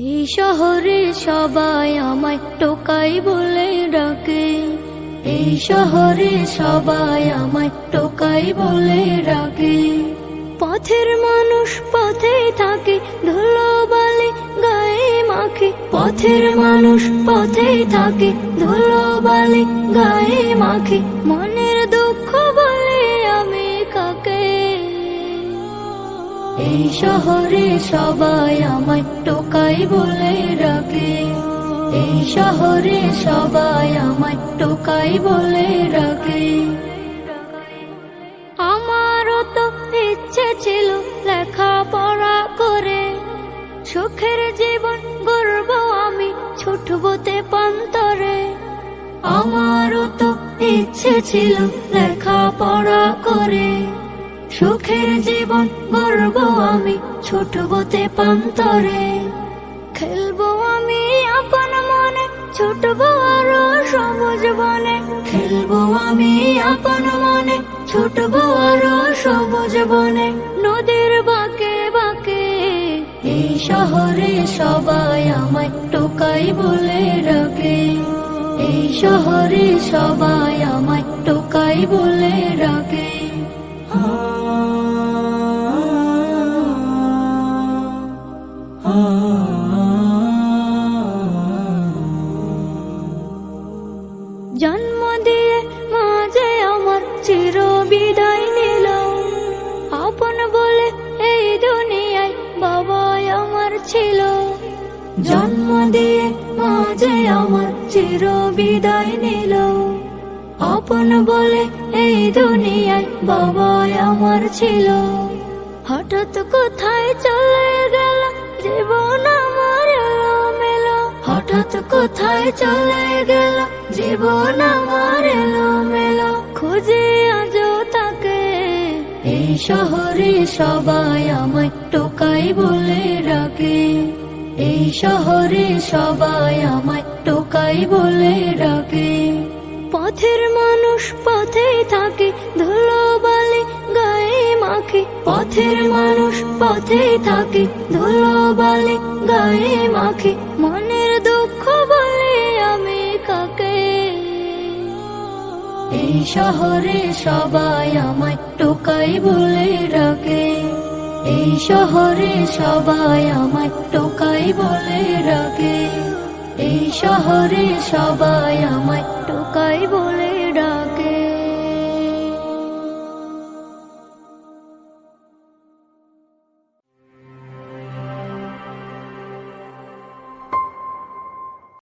এই শহরে সবাই আমায় টোকাই বলে ডাকে, এই শহরে সবাই আমায় টোকাই বলে ডাকে। পথের মানুষ পথেই থাকে, ধুলো বালি গায়ে মাখে। পথের মানুষ পথেই থাকে, ধুলো বালি গায়ে মাখে। মনের দুঃখ বলে আমি কাকে? এই শহরে সবাই আমায় টোকাই বলে ডাকে, এই শহরে সবাই আমায় টোকাই বলে ডাকে। আমারও তো ইচ্ছে ছিল লেখাপড়া করে, সুখের জীবন গড়ব আমি, ছুটব তেপান্তরে। আমারও তো ইচ্ছে ছিল লেখাপড়া করে, সুখের জীবন গড়ব আমি, ছুটব তেপান্তরে। খেলবো আমি আপন মনে, ছুটব আরো সবুজ বনে। খেলবো আমি আপন মনে, ছুটব আরো সবুজ বনে। নদীর বাঁকে বাঁকে এই শহরে সবাই আমায় টোকাই বলে ডাকে, এই শহরে সবাই আমায় টোকাই বলে ডাকে। জন্ম দিয়ে মাঝে আমার চির বিদায় নিল, আপন বলে এই দুনিয়ায় বাবাই আমার ছিল। জন্ম দিয়ে মাঝে আমার চির বিদায় নিল, আপন বলে এই দুনিয়ায় বাবাই আমার ছিল। হঠাৎ কোথায় চলে গেল জীবন আমার এলোমেলো, হঠাৎ কোথায় চলে গেল জীবন আমার এলোমেলো। খুঁজে আজও তাকে, এই শহরে সবাই আমায় টোকাই বলে ডাকে, এই শহরে সবাই আমায় টোকাই বলে ডাকে। পথের মানুষ পথেই থাকে, ধুলো বালি গায়ে মাখে। পথের মানুষ পথেই থাকে, ধুলো বালি গায়ে মাখে। মনের দুঃখ বলে আমি কাকে? এই শহরে সবাই আমায় টোকাই বলে ডাকে, এই শহরে সবাই আমায় টোকাই বলে ডাকে, এই শহরে সবাই আমায় টোকাই বলে ডাকে।